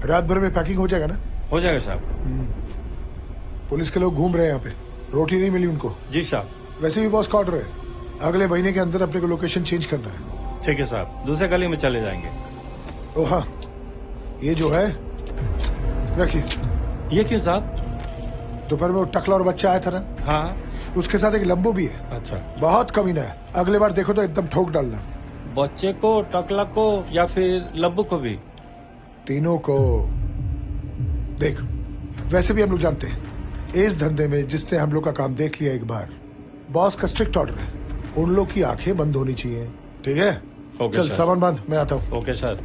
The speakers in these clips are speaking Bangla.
रात भर में पैकिंग हो जाएगा ना? हो जाएगा साहब। पुलिस के लोग घूम रहे हैं यहाँ पे, रोटी नहीं मिली उनको। जी साहब। वैसे भी बॉस का ऑर्डर है, अगले महीने के अंदर अपने को लोकेशन चेंज करना है। ठीक है साहब, दूसरे गली में चले जाएंगे। ओ हाँ, ये जो है रखिए। ये क्यों साहब? दोपहर में वो टकला और बच्चा आया था ना, हाँ। उसके साथ एक लंबू भी है। अच्छा। बहुत कमीना है, अगले बार देखो तो एकदम ठोक डालना। बच्चे को, टकला को या फिर लब्बू को भी? तीनों को। देख, वैसे भी हम लोग जानते हैं इस धंधे में जिसने हम लोग का काम देख लिया एक बार, बॉस का स्ट्रिक्ट ऑर्डर है, उन लोग की आंखें बंद होनी चाहिए। ठीक है? ओके चल सर। सामान बांध, मैं आता हूँ। Okay sir.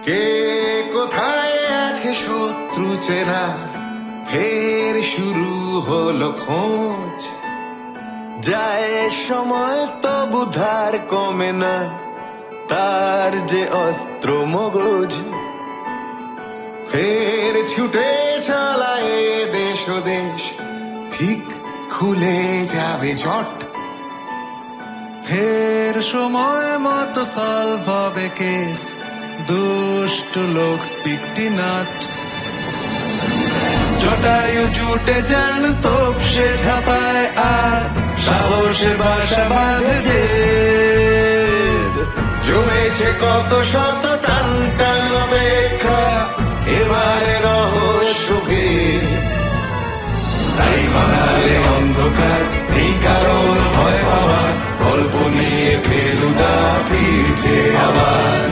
কে কোথায় আছে শত্রু চেনা, ফের শুরু হলো খোঁজ। যায় সময় তবু ধার কমে না তার যে অস্ত্র মগজ। ফের ছুটে চালায় দেশ ও দেশ, ঠিক খুলে যাবে জট। ফের সময় মতো সলভ হবে কেস, দুষ্ট লোক স্পিকটি নাট। জটায়ু জুটে যান তোপসে ঝাপায় আর সাহসে বাসা বাঁধেছে। জমেছে কত শত টান টান অপেক্ষা, এবারে রহস্য ভেদ। তাই বানালে অন্ধকার, এই কারণ ভয় পাওয়ার, গল্প নিয়ে ফেলুদা ফিরছে আবার।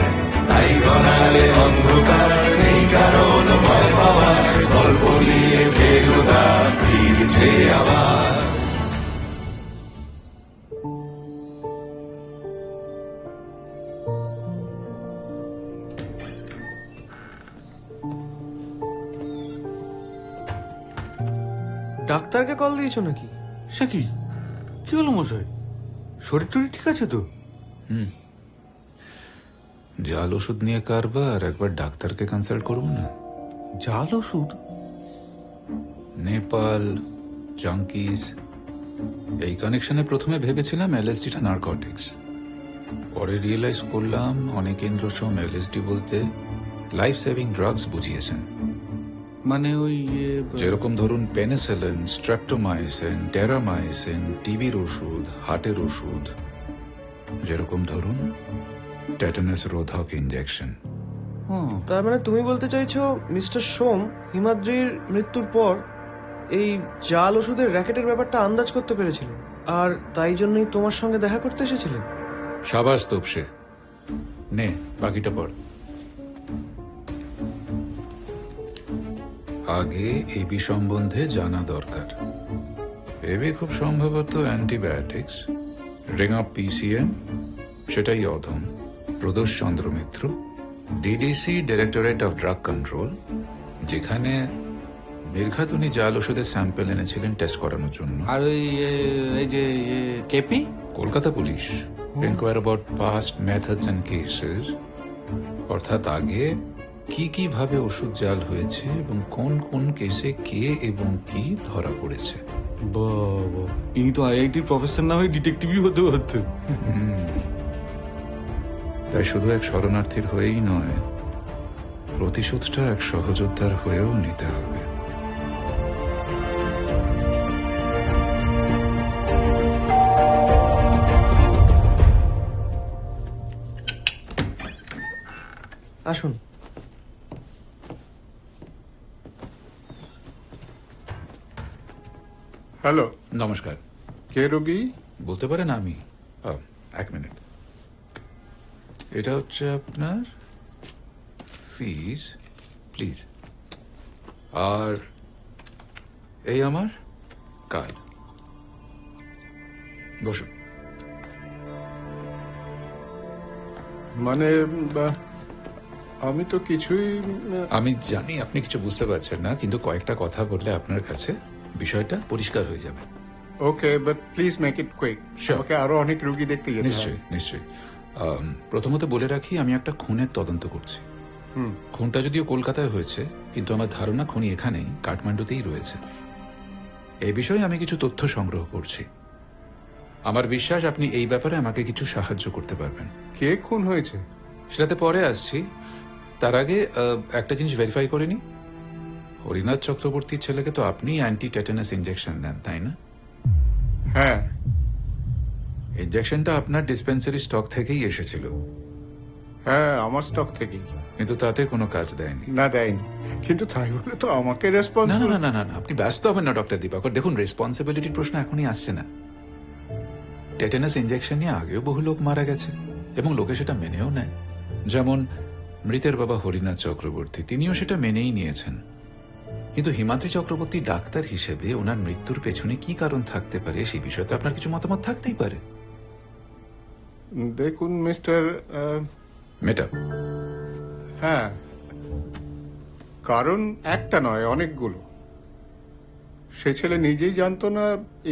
তাই বানালে অন্ধকার, নেই কারণ ভয় পাওয়ার, গল্প নিয়ে ফেলুদা ফিরছে আবার। ডাক্তারকে কল দিয়েছো নাকি? সে কি হলো মশাই? শরীর টরীর ঠিক আছে তো? জাল ওষুধ নিয়ে কারবার, একবার ডাক্তারকে কনসাল্ট করবো না? জাল ওষুধ? নেপাল, জাঙ্কিজ, এই কানেকশনে প্রথমে ভেবেছিলাম এলএসডিটা নার্কোটিক্স, পরে রিয়েলাইজ করলাম অনেক ইন্দ্রসম এলএসডি বলতে লাইফ সেভিং ড্রাগস বুঝিয়েছেন। মানে ওই যেরকম ধরুন পেনিসিলিন, স্ট্রেপ্টোমাইসিন, টেরামাইসিন, টিবির ওষুধ, হার্টের ওষুধ, যেরকম ধরুন টেটানাস রোধক ইনজেকশন। তার মানে তুমি বলতে চাইছো মিস্টার সোম হিমাদ্রির মৃত্যুর পর এই জাল ওষুধের র্যাকেটের ব্যাপারটা আন্দাজ করতে পেরেছিলেন, আর তাই জন্যই তোমার সঙ্গে দেখা করতে এসেছিলেন? সাবাস তোপসে, নে বাকিটা পড়। আগে এবি সম্বন্ধে জানা দরকার। এবি খুব সম্ভবত অ্যান্টিবায়োটিক্স, রিং আপ পিসিএম, সেটাই অধম, Pradosh Chandra Mitra, DDC directorate of drug control, যেখানে নির্ঘাতনী জাল ওষুধের স্যাম্পল এনেছিলেন টেস্ট করানোর জন্য। আর ওই এই যে KP, Kolkata police, enquire about past methods and cases, অর্থাৎ আগে কি কি ভাবে ওষুধ জাল হয়েছে এবং কোন কোন কেসে কে এবং কি ধরা পড়েছে। বাবা, ইনি তো আইআইটির প্রফেসর না হয়ে ডিটেকটিভই হতে পারতেন। তাই শুধু এক শরণার্থীর হয়েই নয়, প্রতিশোধটা এক সহযোদ্ধার হয়েও নিতে হবে। আসুন। হ্যালো, নমস্কার। কে রোগী? বলতে পারেন আমি। এক মিনিট, এটা হচ্ছে আপনার ফিস, প্লিজ। আর এই আমার কার্ড। বসুন। মানে আমি তো কিছুই আমি জানি আপনি কিছু বুঝতে পারছেন না, কিন্তু কয়েকটা কথা বললে আপনার কাছে বিষয়টা পরিষ্কার হয়ে যাবে। Okay, but please make it quick. Sure. আমাকে আরো অনেক রুগী দেখতে যেতে হবে। নিশ্চয়ই নিশ্চয়ই। প্রথমত বলে রাখি, আমি একটা খুনের তদন্ত করছি। খুনটা যদিও কলকাতায় হয়েছে, কিন্তু আমার ধারণা খুনি এখানেই কাঠমান্ডুতেই রয়েছে। এই বিষয়ে আমি কিছু তথ্য সংগ্রহ করছি। আমার বিশ্বাস আপনি এই ব্যাপারে আমাকে কিছু সাহায্য করতে পারবেন। কে খুন হয়েছে? সেটাতে পরে আসছি। তার আগে একটা জিনিস ভেরিফাই করে নি। হরিনাথ চক্রবর্তীর ছেলেকে তো আপনি অ্যান্টি টেটানাস ইঞ্জেকশন দেন, তাই না? হ্যাঁ, ইঞ্জেকশনটা আপনার ডিসপেন্সারি স্টক থেকেই এসেছিল, হ্যাঁ, আমার স্টক থেকেই। কিন্তু তাতে কোনো কাজ দেয়নি। না, দেয়নি। কিন্তু তাই বলে তো আমাকে না রেসপন্সিবল। না না না না, আপনি ব্যস্ত হবেন না ডক্টর দীপাকর। দেখুন, রেসপন্সিবিলিটির প্রশ্ন এখনই আসছে না। টেটানাস ইঞ্জেকশন নিয়ে আগেও বহু লোক মারা গেছে এবং লোকে সেটা মেনেও নেয়। যেমন মৃতের বাবা হরিনাথ চক্রবর্তী, তিনিও সেটা মেনেই নিয়েছেন। কিন্তু হিমাদ্রি চক্রবর্তী ডাক্তার হিসেবে ওনার মৃত্যুর পেছনে কি কারণ থাকতে পারে সেই বিষয়ে তো আপনার কিছু মতামত থাকতেই পারে। দেখুন মিস্টার, মেটা, হ্যাঁ, কারণ একটা নয়, অনেকগুলো। সে ছেলে নিজেই জানতো না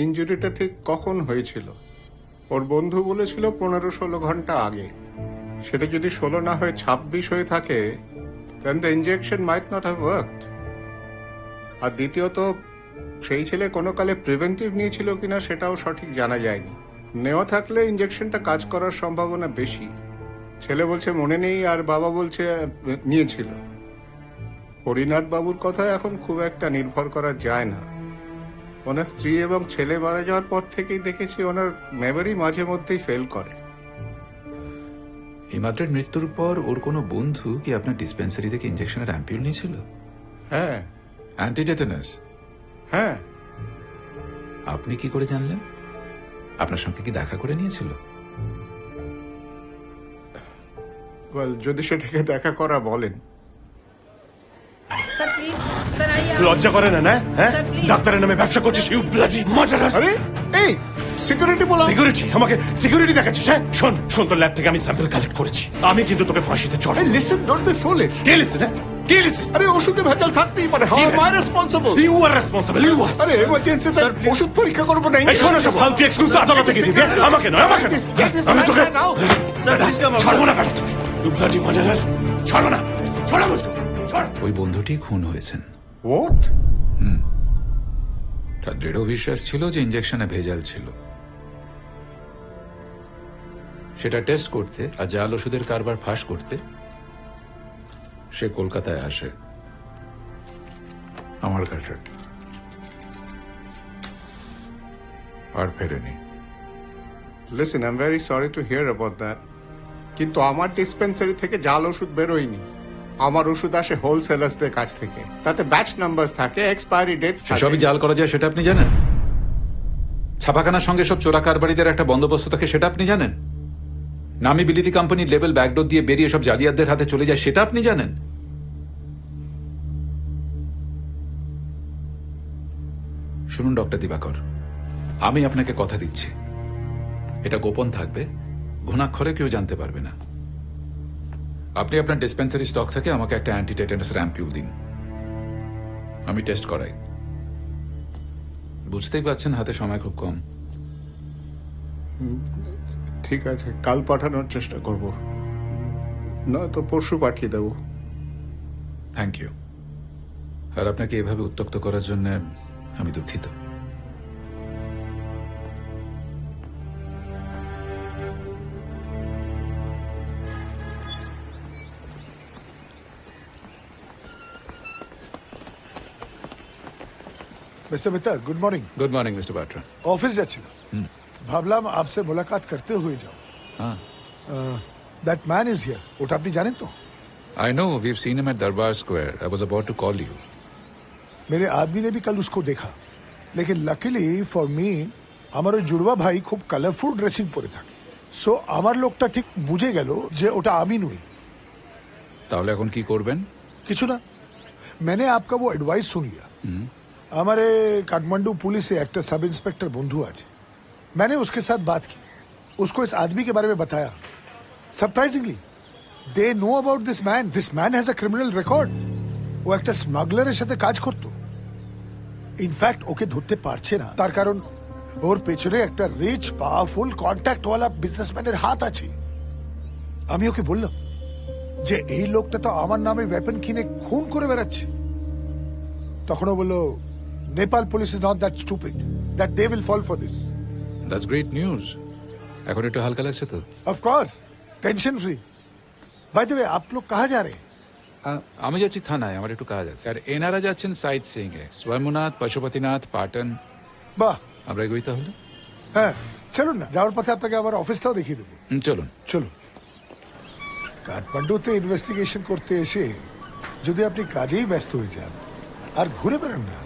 ইনজুরিটা ঠিক কখন হয়েছিল। ওর বন্ধু বলেছিল 15-16 ঘন্টা আগে। সেটা যদি 16 না হয়ে 26 হয়ে থাকে, then the injection might not have worked. আর দ্বিতীয়ত, সেই ছেলে কোনো কালে প্রিভেন্টিভ নিয়েছিল কিনা সেটাও সঠিক জানা যায়নি। নেওয়া থাকলে ইনজেকশনটা কাজ করার সম্ভাবনা বেশি। ছেলে বলছে মনে নেই, আর বাবা বলছে নিয়েছিল। হরিনাথ বাবুর কথা এখন খুব একটা নির্ভর করা যায় না। ওনার স্ত্রী এবং ছেলে মারা যাওয়ার পর থেকেই দেখেছি ওনার মেমরি মাঝে মধ্যেই ফেল করে। হিমাদ্রির মৃত্যুর পর ওর কোনো বন্ধু কি আপনার ডিসপেন্সারি থেকে ইঞ্জেকশনের অ্যাম্পিউল নিয়েছিল? হ্যাঁ, অ্যান্টি টেটানাস? হ্যাঁ। আপনি কি করে জানলেন? আপনার সঙ্গে কি দেখা করে নিয়েছিল? Well, যদি সেটাকে দেখা করা বলেন। স্যার প্লিজ, স্যার লজ্জা করে না? হ্যাঁ, Sir, please. ডাক্তারের নামে ব্যবসা করছিস, ইউ ব্লাডি মার্ডারার। আরে এই সিকিউরিটি বলা। সিকিউরিটি? আমাকে সিকিউরিটি দেখাচ্ছিস? হ্যাঁ, শোন শোন, তোর ল্যাব থেকে আমি স্যাম্পল কালেক্ট করেছি। আমি কিন্তু তোকে ফাঁসিতে চড়াই। Listen, don't be foolish. কে লিসেন? কে লিসেন? আরে ওষুধে ভেজাল থাকতেই পারে। How am I responsible? You are responsible, you are. আরে এমার্জেন্সিতে ওষুধ পরীক্ষা করবো না। এই শোন, সব ফালতু এক্সকিউজ আদালতে গিয়ে দিবি। আমাকে নয়, আমাকে নয়। আমি তোকে ছাড়বো না বেটা, তোকে ইউ ব্লাডি মার্ডারার। ছাড়বো না, ছাড়া বলছো, ছাড়। ওই বন্ধুটি খুন হয়েছেন। হোয়াট? তার দৃঢ় বিশ্বাস ছিল যে ইঞ্জেকশনে ভেজাল ছিল। সেটা টেস্ট করতে আর জাল ওষুধের কারবার ফাঁস করতে সে কলকাতায় আসে আমার কাছে, আর ফেরেনি। Listen, I am very sorry to hear about that. কিন্তু আমার ডিসপেন্সারি থেকে জাল ওষুধ বেরোয়নি। আমার ওষুধ আসে হোলসেলার্সদের কাছ থেকে। তাতে ব্যাচ নাম্বার থাকে, এক্সপায়ারি ডেট থাকে। সবই জাল করা যায় সেটা আপনি জানেন? ছাপাখানার সঙ্গে সব চোরা কারবারিদের একটা বন্দোবস্ত থাকে সেটা আপনি জানেন? নামি বিলিতি কোম্পানির লেবেল ব্যাকডোর দিয়ে বেরিয়ে সব জালিয়াতদের হাতে চলে যায় সেটা আপনি জানেন? শুনুন ডক্টর দিবাকর, আমি আপনাকে কথা দিচ্ছি, এটা গোপন থাকবে, ঘুণাক্ষরে কেউ জানতে পারবে না। আপনি আপনার ডিসপেন্সারি স্টক থেকে আমাকে একটা অ্যান্টি টেটানাস অ্যাম্পিউল দিন, আমি টেস্ট করাই। বুঝতেই পারছেন হাতে সময় খুব কম। ঠিক আছে, কাল পাঠানোর চেষ্টা করব, নয়তো পরশু পাঠিয়ে দেবো। Thank you. আর আপনাকে এভাবে উত্ত্যক্ত করার জন্য আমি দুঃখিত। Mister Mittal, good morning. Good morning mister Batra. Office যাচ্ছিলাম, ভাবলাম আপসে মুলাকাত করতে हुए যাও। हाँ, दैट मैन इज हियर। ওটা আপনি জানেন তো? I know, we've seen him at Darbar Square. I was about to call you. मेरे आदमी ने भी कल उसको देखा, लेकिन लकीली फॉर मी আমার ওই জুড়বা ভাই খুব কালারফুল ড্রেসিং পরে থাকে। সো আমার লোকটা ঠিক বুঝে গেল যে ওটা আমি নই। তাহলে এখন কি করবেন? কিছু না, मैंने आपका वो एडवाइस सुन लिया। हमारे काठमांडू पुलिस से एक्टर सब इंस्पेक्टर बंधु आज, मैंने उसके साथ बात की, उसको इस आदमी के बारे में बताया। Surprisingly they know about this man has a criminal record. ও একটা স্মাগলারের সাথে কাজ করত। ইনফ্যাক্ট ওকে ধরতে পারছে না, তার কারণ ওর পেছনে একটা রিচ পাওয়ারফুল কন্ট্যাক্ট ওয়ালা বিজনেসম্যানের হাত আছে। আমি ওকে বললাম যে এই লোকটা তো আমার নামে ওয়েপন কিনে খুন করে বেড়াচ্ছে। তখন ও বলল, Nepal police is not that stupid that they will fall for this. That's great news. এখন একটু হালকা লাগছে তো? Of course, tension free. By the way, आप लोग कहाँ जा रहे हैं? আমি যাচ্ছি থানায়, আমার একটু কাজ আছে। আর এনারা যাচ্ছেন সাইট সিইং এ, স্বয়ম্ভনাথ, পশুপতিনাথ, পাটন। বাহ, আমরা এগোই তাহলে? হ্যাঁ চলুন না, যাওয়ার পথে আপনাকে আমার অফিসটাও দেখিয়ে দেবো। চলুন। চলুন। কাঠমান্ডুতে ইনভেস্টিগেশন করতে এসে যদি আপনি কাজেই ব্যস্ত হয়ে যান আর ঘুরে বেড়ান না,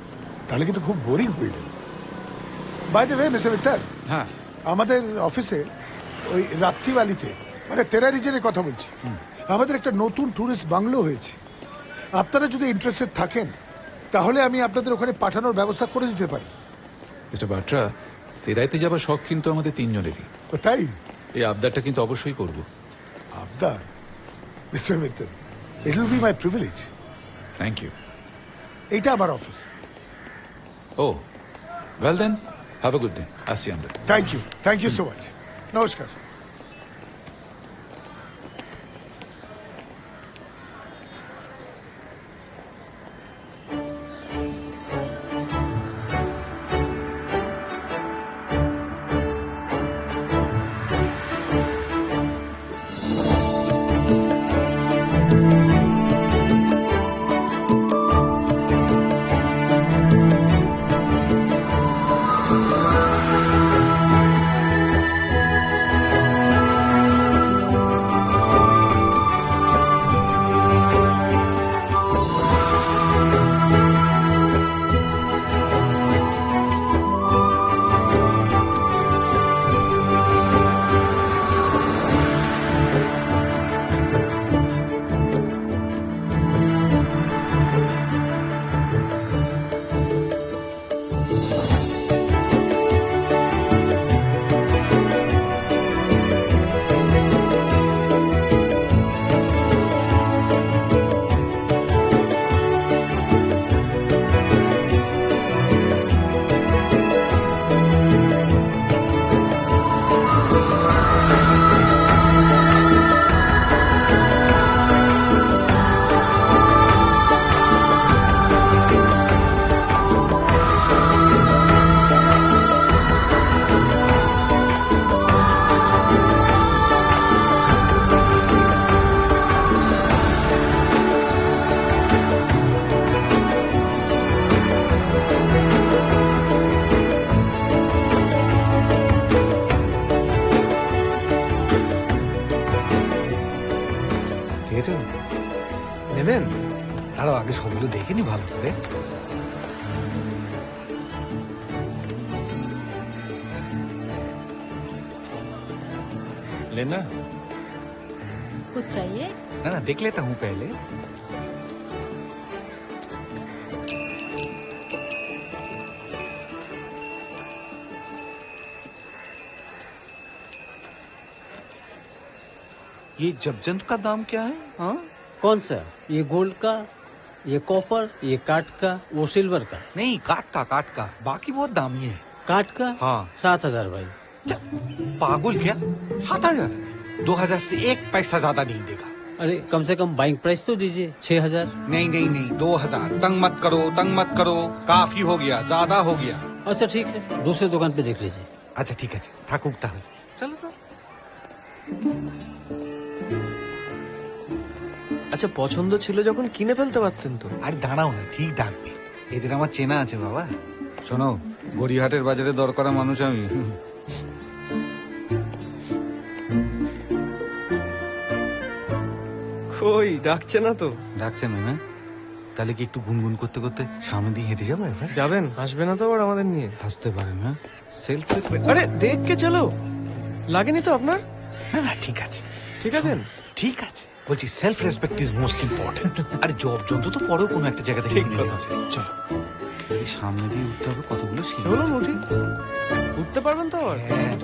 তাহলে কিন্তু খুব বোরিং হয়ে যাবে। By the way mister Mittal, হ্যাঁ, আমাদের অফিসে ওই রাত্রিবালিতে মানে তেরা রিজনের কথা বলছি, আমাদের একটা নতুন ট্যুরিস্ট বাংলো হয়েছে। আপনারা যদি ইন্টারেস্টেড থাকেন তাহলে আমি আপনাদের ওখানে পাঠানোর ব্যবস্থা করে দিতে পারি। মিস্টার বাট্রা, তেরাইতে যাবার শখ কিন্তু আমাদের তিনজনেরই। ও তাই? এই আবদারটা কিন্তু অবশ্যই করব। আবদার? Mister Mitra, it will be my privilege. Thank you. এইটা আমার অফিস। ও well then, have a good day. আসছি আমরা। Thank you so much. নমস্কার। নেবেন? আরো আগে সবগুলো দেখে নি ভালো করে। लेना कुछ चाहिए? না না, দেখ লেতা হুঁ পেলে। ये जबजंत का दाम क्या है? हाँ, कौन सा? ये गोल्ड का, ये कॉपर, ये काट का, वो सिल्वर का। नहीं, काट का बाकी बहुत दामी है। काट का? हाँ। 7,000 भाई। क्या पागल क्या? 7,000? 2,000 से एक पैसा ज्यादा नहीं देगा। अरे कम से कम बाइंग प्राइस तो दीजिए 6,000। नहीं नहीं नहीं, 2,000। तंग मत करो, काफी हो गया, ज्यादा हो गया। अच्छा ठीक है, दूसरे दुकान पे देख लीजिए। अच्छा ठीक है, ठाकुर चलो सर। আচ্ছা, পছন্দ ছিল যখন কিনে ফেলতে পারতেন তো। আর দাঁড়াও না, ঠিক ডাকবে। এদের আমার চেনা আছে বাবা। শোনো, গড়িয়াহাটের বাজারে দর করা মানুষ আমি। কই ডাকছে না তো? ডাকছে না? তাহলে কি একটু গুনগুন করতে করতে সামনে দিয়ে হেঁটে যাবো এবার? যাবেন? আসবে না তো আবার আমাদের নিয়ে? হাসতে পারেন না? সেলফি? আরে দেখ কে চলো, লাগেনি তো আপনার? না না, ঠিক আছে। ঠিক আছেন? ঠিক আছে। বলছি self respect is most important. আরে জব যন্ত্র তো পরেও কোনো একটা জায়গা থেকে কিনে নেওয়া যায়। চলো এই সামনে দিয়ে উঠতে হবে কতগুলো সিঁড়ি চলুন আছে। উঠি, উঠতে পারবেন তো আবার? হ্যাঁ।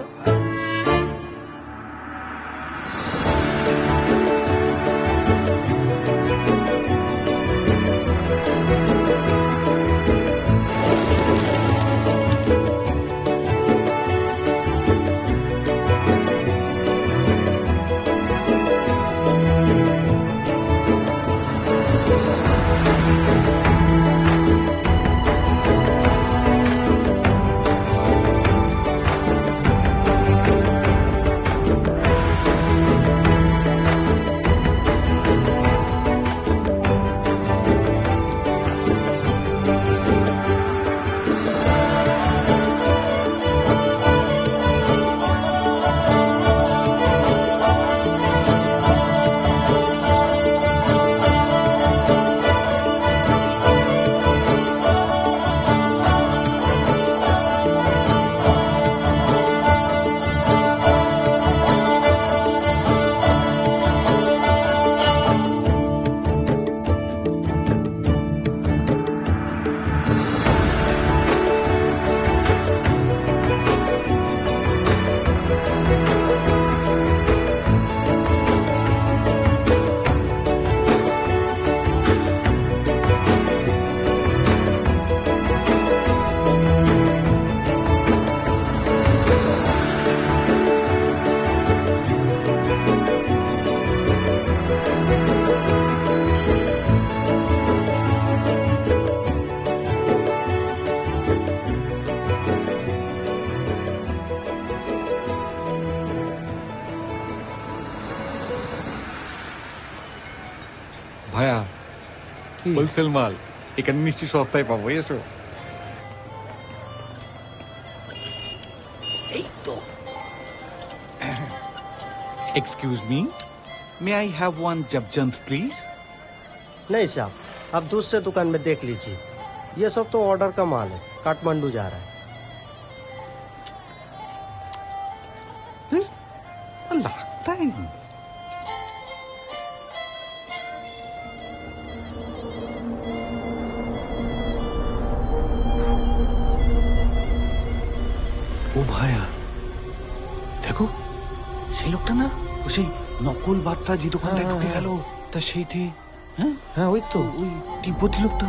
ভাইয়া হোলসেল মাল এখানে নিশ্চয়ই সস্তায় পাবো, এসো। এই তো। Excuse me, may I have one জবজন্ত প্লিজ? नहीं साहब, आप दूसरे दुकान में देख लीजिए। ये सब तो ऑर्डर का माल है, काठमांडू जा रहा है। लगता है ও ভাইয়া দেখো সেই লোকটা না, ও সেই নকল বার্তা যে দোকানটায় ঢুকে গেল, তা সেইটি হ্যাঁ হ্যাঁ ওই তো। ওই তিব্বতী লোকটা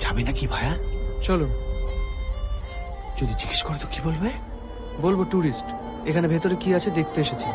যাবে নাকি ভাইয়া? চলুন। যদি জিজ্ঞেস করে তো কি বলবে? বলবো ট্যুরিস্ট, এখানে ভেতরে কি আছে দেখতে এসেছি।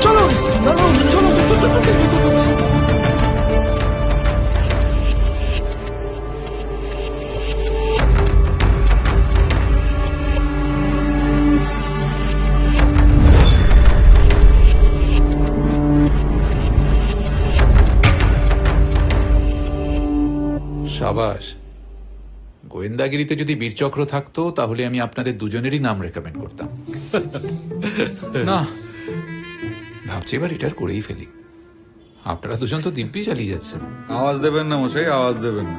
চলো চলো সাবাস, গোয়েন্দাগিরিতে যদি বীরচক্র থাকতো তাহলে আমি আপনাদের দুজনেরই নাম রেকমেন্ড করতাম। না, ভাবছি এবার রিটায়ার করেই ফেলি। আপনারা দুজন তো দিব্যি চালিয়ে যাচ্ছেন। আওয়াজ দেবেন না মশাই, আওয়াজ দেবেন না।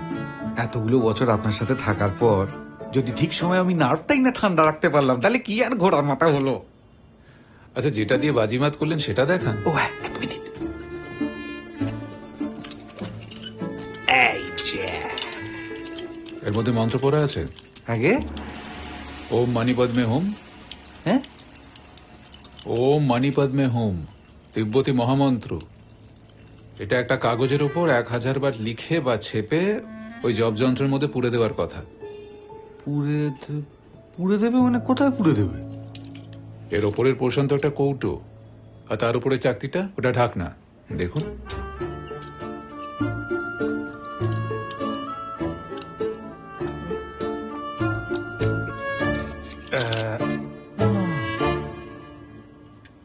এতগুলো বছর আপনার সাথে থাকার পর যদি ঠিক সময় আমি নার্ভটাই না ঠান্ডা রাখতে পারলাম তাহলে কি আর ঘোড়ার মাথা হলো। আচ্ছা, যেটা দিয়ে বাজিমাত করলেন সেটা দেখান। ও হ্যাঁ, এক মিনিট। এর মধ্যে মন্ত্র পড়া আছে। আগে ওম মণিপদ মে হোম। হ্যাঁ, ওম মণিপদ মে হোম, তিব্বতী মহামন্ত্র। এটা একটা কাগজের উপর 1000 বার লিখে বা ছেপে ওই জব যন্ত্রের মধ্যে পুড়ে দেওয়ার কথা। পুড়ে দেবে মানে কোথায় পুড়ে দেবে? এর ওপরের পোর্শন তো একটা কৌটো, আর তার উপরে চাকতিটা ওটা ঢাকনা। দেখুন।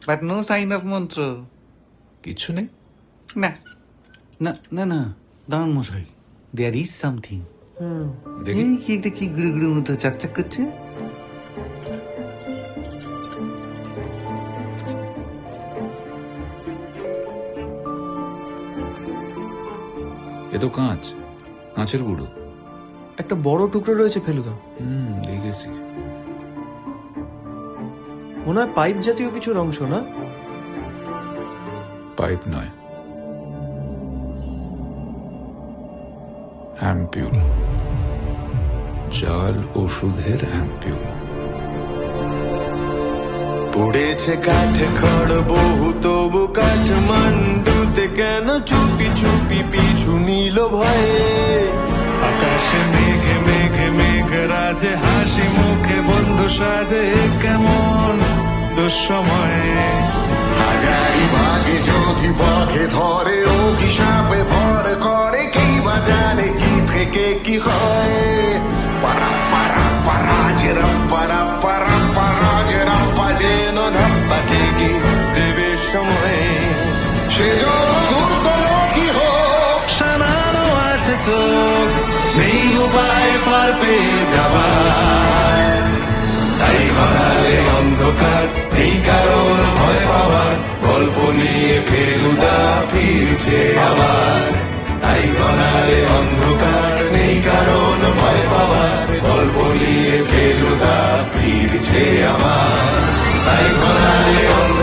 বাট নো সাইন অফ মন্ত্র। কিছু নেই। না না না না, দাঁড়ান মশাই, দেয়ার ইজ সামথিং। দেখি। এই কি একটা কি গুড়ি গুড়ি মতো চকচক করছে। এ তো কাঁচ, কাঁচের গুঁড়ো। একটা বড় টুকরো রয়েছে ফেলুদা। দেখেছি। মনে হয় পাইপ জাতীয় কিছুর অংশ, না? পাইপ নয়, অ্যাম্পিউল। জাল ওষুধের অ্যাম্পিউল। পড়েছে কাঠ খড় বহু, তবু কাঠমান্ডুতে কেন চুপি চুপি পিছু নিল ভয়ে? আকাশে মেঘে মেঘে মেঘ রাজে, হাসি মুখে বন্ধু সাজে, কেমন দুঃসময়ে। হাজারি ভাগে যদি বাঘে ধরে, অভিশাপে ভর করে, কি বা জানে কি থেকে কি হয়। পারা পারা পারা জেরা পারা পারা পারা জেরা যেন ধাপ্পা থেকে দেবে সময়ে। সে যত কি হোক, সানানো আছে চোখ, নেই উপায় পার পেয়ে যাবার। তাই ঘরালে অন্ধকার, নেই কারণ ভয় পাবার, গল্প নিয়ে ফেলুদা ফিরছে আবার। তাই ঘরালে অন্ধকার, নেই কারণ ভয় পাবার, গল্প নিয়ে ফেলুদা ফিরছে আবার। তাই ঘরালে অন্ধকার।